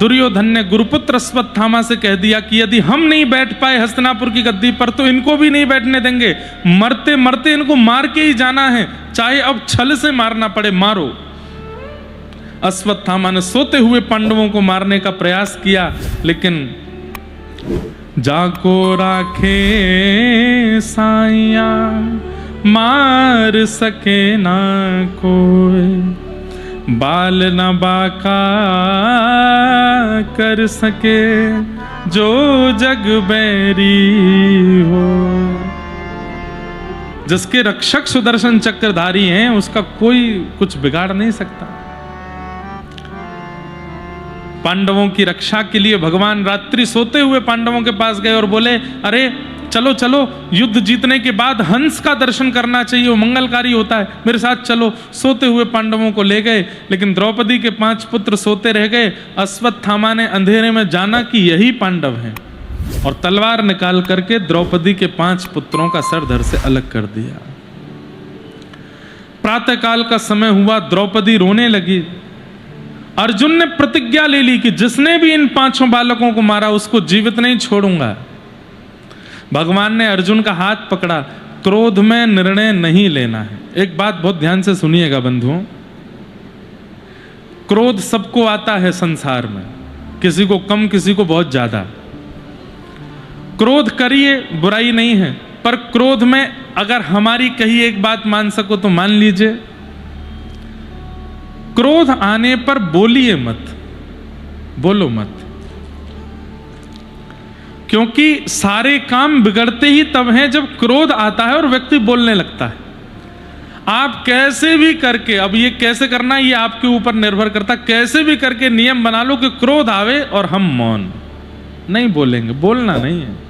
दुर्योधन ने गुरुपुत्र अश्वत्थामा से कह दिया कि यदि हम नहीं बैठ पाए हस्तिनापुर की गद्दी पर तो इनको भी नहीं बैठने देंगे, मरते मरते इनको मार के ही जाना है, चाहे अब छल से मारना पड़े, मारो। अश्वत्थामा ने सोते हुए पांडवों को मारने का प्रयास किया, लेकिन जाको राखे साइया मार सके ना कोई, बाल न बाका कर सके जो जग बैरी हो। जिसके रक्षक सुदर्शन चक्रधारी हैं उसका कोई कुछ बिगाड़ नहीं सकता। पांडवों की रक्षा के लिए भगवान रात्रि सोते हुए पांडवों के पास गए और बोले, अरे चलो चलो, युद्ध जीतने के बाद हंस का दर्शन करना चाहिए, वो मंगलकारी होता है, मेरे साथ चलो। सोते हुए पांडवों को ले गए, लेकिन द्रौपदी के 5 पुत्र सोते रह गए। अश्वत्थामा ने अंधेरे में जाना कि यही पांडव हैं और तलवार निकाल करके द्रौपदी के 5 पुत्रों का सर धड़ से अलग कर दिया। प्रातःकाल का समय हुआ, द्रौपदी रोने लगी। अर्जुन ने प्रतिज्ञा ले ली कि जिसने भी इन 5 बालकों को मारा उसको जीवित नहीं छोड़ूंगा। भगवान ने अर्जुन का हाथ पकड़ा, क्रोध में निर्णय नहीं लेना है। एक बात बहुत ध्यान से सुनिएगा बंधुओं, क्रोध सबको आता है संसार में, किसी को कम किसी को बहुत ज्यादा। क्रोध करिए, बुराई नहीं है, पर क्रोध में अगर हमारी कही एक बात मान सको तो मान लीजिए। क्रोध आने पर बोलिए मत, बोलो मत, क्योंकि सारे काम बिगड़ते ही तब हैं जब क्रोध आता है और व्यक्ति बोलने लगता है। आप कैसे भी करके, अब ये कैसे करना ये आपके ऊपर निर्भर करता, कैसे भी करके नियम बना लो कि क्रोध आवे और हम मौन नहीं बोलेंगे, बोलना नहीं है।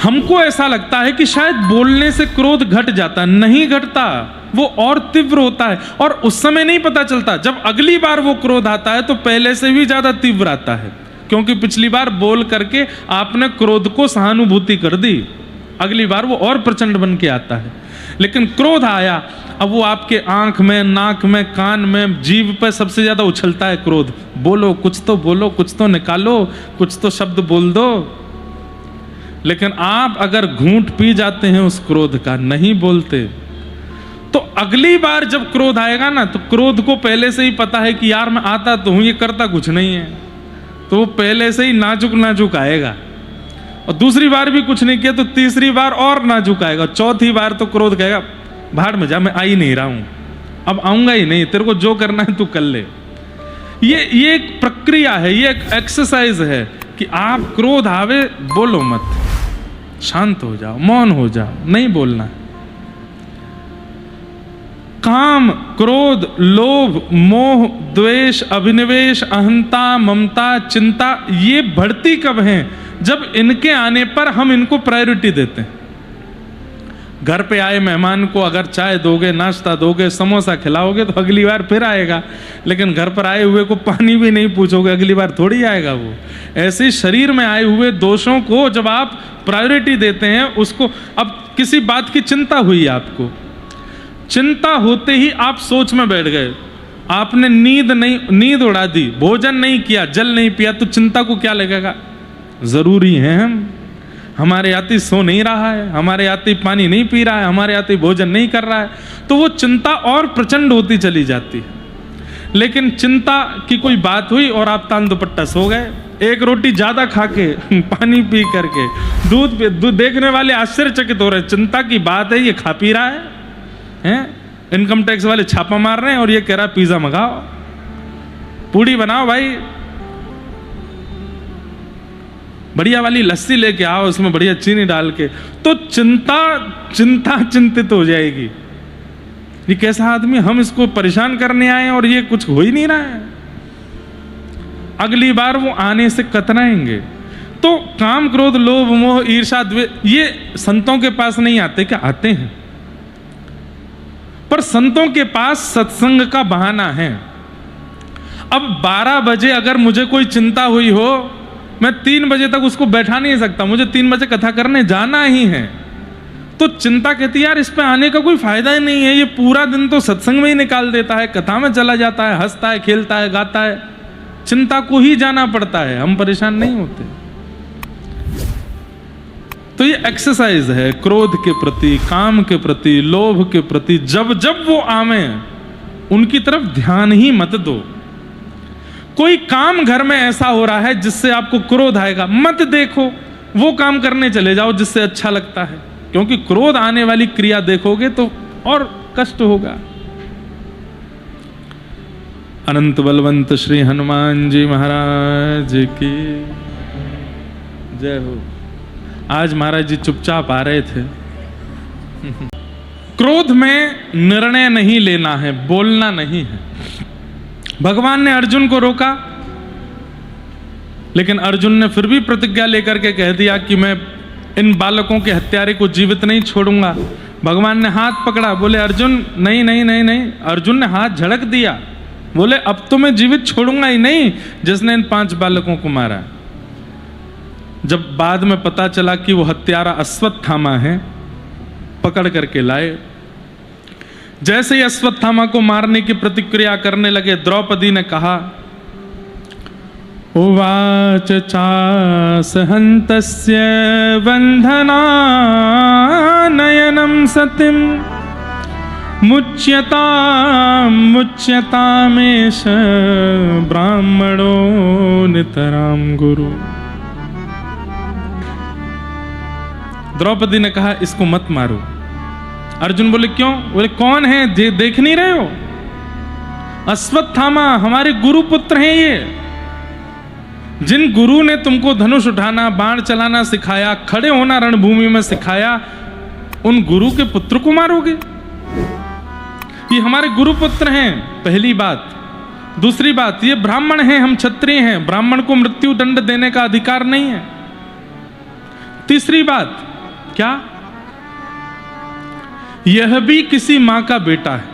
हमको ऐसा लगता है कि शायद बोलने से क्रोध घट जाता, नहीं घटता, वो और तीव्र होता है। और उस समय नहीं पता चलता, जब अगली बार वो क्रोध आता है तो पहले से भी ज्यादा तीव्र आता है, क्योंकि पिछली बार बोल करके आपने क्रोध को सहानुभूति कर दी, अगली बार वो और प्रचंड बन के आता है। लेकिन क्रोध आया, अब वो आपके आंख में, नाक में, कान में, जीभ पे सबसे ज्यादा उछलता है क्रोध। बोलो, कुछ तो बोलो, कुछ तो निकालो, कुछ तो शब्द बोल दो। लेकिन आप अगर घूंट पी जाते हैं उस क्रोध का, नहीं बोलते, तो अगली बार जब क्रोध आएगा ना, तो क्रोध को पहले से ही पता है कि यार मैं आता तो हूं, ये करता कुछ नहीं है, तो वो पहले से ही नाजुक नाजुक आएगा। और दूसरी बार भी कुछ नहीं किया तो तीसरी बार और नाजुक आएगा, चौथी बार तो क्रोध कहेगा भाड़ में जा, मैं आ ही नहीं रहा हूं, अब आऊंगा ही नहीं, तेरे को जो करना है तू कर ले। ये एक प्रक्रिया है, ये एक एक्सरसाइज है कि आप क्रोध आवे बोलो मत, शांत हो जाओ, मौन हो जाओ, नहीं बोलना। काम, क्रोध, लोभ, मोह, द्वेष, अभिनिवेश, अहंता, ममता, चिंता, ये बढ़ती कब हैं? जब इनके आने पर हम इनको प्रायोरिटी देते हैं। घर पे आए मेहमान को अगर चाय दोगे, नाश्ता दोगे, समोसा खिलाओगे तो अगली बार फिर आएगा, लेकिन घर पर आए हुए को पानी भी नहीं पूछोगे, अगली बार थोड़ी आएगा वो। ऐसे शरीर में आए हुए दोषों को जब आप प्रायोरिटी देते हैं, उसको, अब किसी बात की चिंता हुई आपको, चिंता होते ही आप सोच में बैठ गए, आपने नींद उड़ा दी, भोजन नहीं किया, जल नहीं पिया, तो चिंता को क्या लगेगा? जरूरी है हमारे यात्री सो नहीं रहा है, हमारे यात्री पानी नहीं पी रहा है, हमारे यात्री भोजन नहीं कर रहा है, तो वो चिंता और प्रचंड होती चली जाती है। लेकिन चिंता की कोई बात हुई और आप तान दुपट्टा सो गए, एक रोटी ज्यादा खा के, पानी पी करके, दूध देखने वाले आश्चर्यचकित हो रहे, चिंता की बात है, ये खा पी रहा है? इनकम टैक्स वाले छापा मार रहे हैं और ये कह रहा है पिज्जा मंगाओ, पूड़ी बनाओ भाई, बढ़िया वाली लस्सी लेके आओ, उसमें बढ़िया चीनी डाल के, तो चिंता चिंतित हो जाएगी। ये कैसा आदमी, हम इसको परेशान करने आए और ये कुछ हो ही नहीं रहा है। अगली बार वो आने से कतराएंगे। तो काम, क्रोध, लोभ, मोह, ईर्ष्या, द्वेष, ये संतों के पास नहीं आते क्या? आते हैं, पर संतों के पास सत्संग का बहाना है। अब 12 बजे अगर मुझे कोई चिंता हुई हो, मैं 3 बजे तक उसको बैठा नहीं सकता, मुझे 3 बजे कथा करने जाना ही है, तो चिंता कहती है यार इस पे आने का कोई फायदा ही नहीं है, ये पूरा दिन तो सत्संग में ही निकाल देता है, कथा में चला जाता है, हंसता है, खेलता है, गाता है, चिंता को ही जाना पड़ता है, हम परेशान नहीं होते। तो ये एक्सरसाइज है क्रोध के प्रति, काम के प्रति, लोभ के प्रति। जब जब वो आवे उनकी तरफ ध्यान ही मत दो। कोई काम घर में ऐसा हो रहा है जिससे आपको क्रोध आएगा, मत देखो, वो काम करने चले जाओ जिससे अच्छा लगता है, क्योंकि क्रोध आने वाली क्रिया देखोगे तो और कष्ट होगा। अनंत बलवंत श्री हनुमान जी महाराज की जय हो। आज महाराज जी चुपचाप आ रहे थे। क्रोध में निर्णय नहीं लेना है, बोलना नहीं है। भगवान ने अर्जुन को रोका, लेकिन अर्जुन ने फिर भी प्रतिज्ञा लेकर के कह दिया कि मैं इन बालकों के हत्यारे को जीवित नहीं छोड़ूंगा। भगवान ने हाथ पकड़ा, बोले अर्जुन नहीं नहीं नहीं नहीं। अर्जुन ने हाथ झड़क दिया, बोले अब तो मैं जीवित छोड़ूंगा ही नहीं जिसने इन 5 बालकों को मारा। जब बाद में पता चला कि वो हत्यारा अश्वत्थामा है, पकड़ करके लाए। जैसे ही अश्वत्थामा को मारने की प्रतिक्रिया करने लगे, द्रौपदी ने कहा उवाच चासहन्तस्य बन्धनानयनं सतिं मुच्यतामेष ब्राह्मणो नितरां गुरु। द्रौपदी ने कहा इसको मत मारो। अर्जुन बोले क्यों? बोले कौन है, देख नहीं रहे हो? अश्वत्थामा हमारे गुरु पुत्र हैं। ये जिन गुरु ने तुमको धनुष उठाना, बाण चलाना सिखाया, खड़े होना रणभूमि में सिखाया, उन गुरु के पुत्र को मारोगे? ये हमारे गुरु पुत्र हैं, पहली बात। दूसरी बात, ये ब्राह्मण हैं, हम क्षत्रिय हैं, ब्राह्मण को मृत्यु दंड देने का अधिकार नहीं है। तीसरी बात क्या? यह भी किसी मां का बेटा है।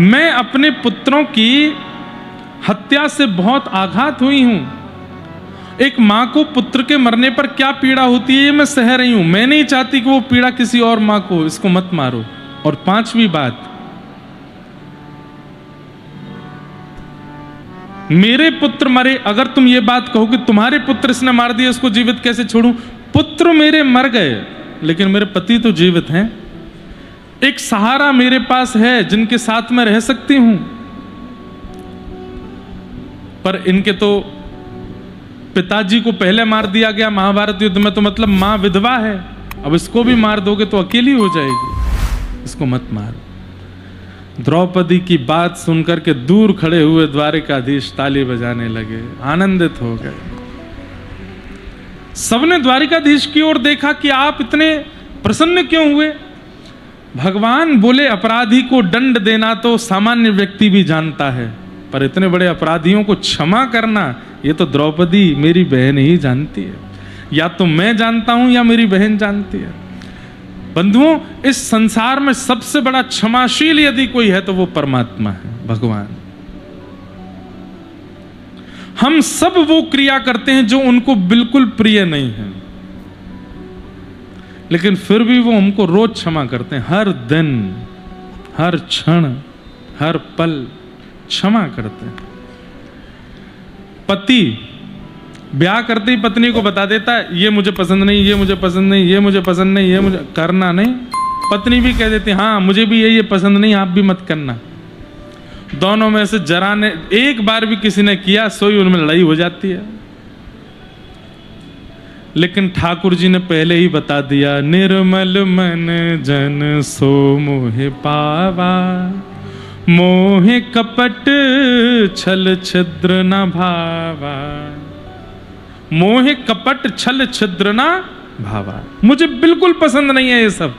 मैं अपने पुत्रों की हत्या से बहुत आघात हुई हूं। एक मां को पुत्र के मरने पर क्या पीड़ा होती है, ये मैं सह रही हूं। मैं नहीं चाहती कि वो पीड़ा किसी और मां को, इसको मत मारो। और पांचवी बात, मेरे पुत्र मरे, अगर तुम ये बात कहो कि तुम्हारे पुत्र इसने मार दिया, इसको जीवित कैसे छोड़ूं? पुत्र मेरे मर गए, लेकिन मेरे पति तो जीवित हैं। एक सहारा मेरे पास है जिनके साथ मैं रह सकती हूं, पर इनके तो पिताजी को पहले मार दिया गया महाभारत युद्ध में, तो मतलब मां विधवा है। अब इसको भी मार दोगे तो अकेली हो जाएगी, इसको मत मारो। द्रौपदी की बात सुनकर के दूर खड़े हुए द्वारिकाधीश ताली बजाने लगे, आनंदित हो गए। सबने द्वारिकाधीश की ओर देखा कि आप इतने प्रसन्न क्यों हुए? भगवान बोले अपराधी को दंड देना तो सामान्य व्यक्ति भी जानता है, पर इतने बड़े अपराधियों को क्षमा करना, ये तो द्रौपदी मेरी बहन ही जानती है। या तो मैं जानता हूं या मेरी बहन जानती है। बंधुओं, इस संसार में सबसे बड़ा क्षमाशील यदि कोई है तो वो परमात्मा है, भगवान। हम सब वो क्रिया करते हैं जो उनको बिल्कुल प्रिय नहीं है, लेकिन फिर भी वो हमको रोज क्षमा करते हैं। हर दिन, हर क्षण, हर पल क्षमा करते हैं। पति ब्याह करते ही पत्नी को बता देता है ये मुझे पसंद नहीं, ये मुझे पसंद नहीं, ये मुझे पसंद नहीं, ये मुझे करना नहीं। पत्नी भी कह देती हाँ मुझे भी ये पसंद नहीं, आप भी मत करना। दोनों में से जरा ने एक बार भी किसी ने किया, सोई उनमें लड़ाई हो जाती है। लेकिन ठाकुर जी ने पहले ही बता दिया, निर्मल मन जन सो मोहे पावा, मोहे कपट छल छिद्र न भावा। मोहे कपट छल छिद्र न भावा, मुझे बिल्कुल पसंद नहीं है ये सब,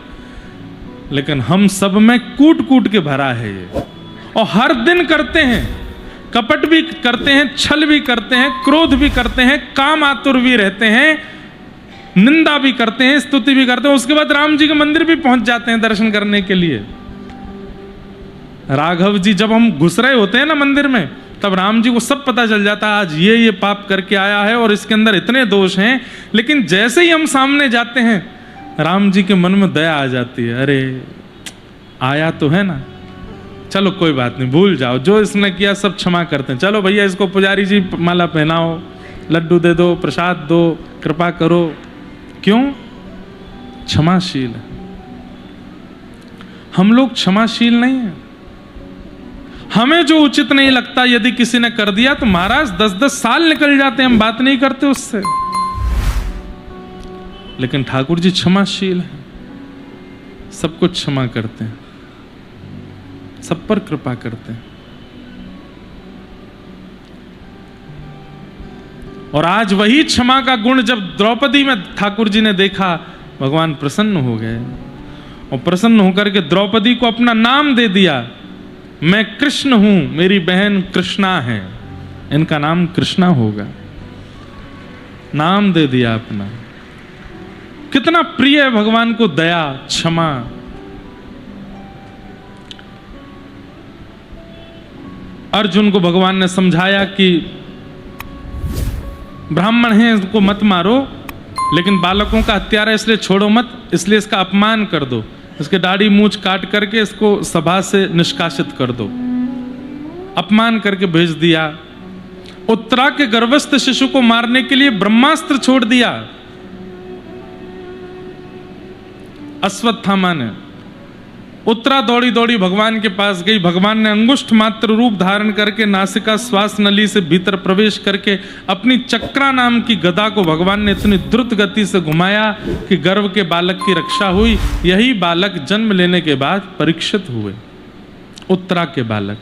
लेकिन हम सब में कूट कूट के भरा है ये, और हर दिन करते हैं। कपट भी करते हैं, छल भी करते हैं, क्रोध भी करते हैं, काम आतुर भी रहते हैं, निंदा भी करते हैं, स्तुति भी करते हैं। उसके बाद राम जी के मंदिर भी पहुंच जाते हैं दर्शन करने के लिए। राघव जी जब हम घुस रहे होते हैं ना मंदिर में, तब राम जी को सब पता चल जाता है आज ये पाप करके आया है और इसके अंदर इतने दोष हैं। लेकिन जैसे ही हम सामने जाते हैं, राम जी के मन में दया आ जाती है, अरे आया तो है ना, चलो कोई बात नहीं, भूल जाओ, जो इसने किया सब क्षमा करते हैं, चलो भैया इसको पुजारी जी माला पहनाओ, लड्डू दे दो, प्रसाद दो, कृपा करो। क्यों? क्षमाशील है। हम लोग क्षमाशील नहीं है। हमें जो उचित नहीं लगता यदि किसी ने कर दिया तो महाराज 10-10 साल निकल जाते हैं, हम बात नहीं करते उससे। लेकिन ठाकुर जी क्षमाशील है, सब कुछ क्षमा करते हैं, सब पर कृपा करते हैं। और आज वही क्षमा का गुण जब द्रौपदी में ठाकुर जी ने देखा, भगवान प्रसन्न हो गए और प्रसन्न होकर के द्रौपदी को अपना नाम दे दिया। मैं कृष्ण हूं, मेरी बहन कृष्णा है, इनका नाम कृष्णा होगा, नाम दे दिया अपना। कितना प्रिय है भगवान को दया, क्षमा। अर्जुन को भगवान ने समझाया कि ब्राह्मण है इसको मत मारो, लेकिन बालकों का हत्यारा इसलिए छोड़ो मत, इसलिए इसका अपमान कर दो, इसके दाढ़ी मूंछ काट करके इसको सभा से निष्कासित कर दो। अपमान करके भेज दिया। उत्तरा के गर्भस्थ शिशु को मारने के लिए ब्रह्मास्त्र छोड़ दिया अश्वत्थामा ने। उत्तरा दौड़ी दौड़ी भगवान के पास गई, भगवान ने अंगुष्ठ मात्र रूप धारण करके नासिका श्वास नली से भीतर प्रवेश करके अपनी चक्रा नाम की गदा को भगवान ने इतनी द्रुत गति से घुमाया कि गर्भ के बालक की रक्षा हुई। यही बालक जन्म लेने के बाद परीक्षित हुए, उत्तरा के बालक।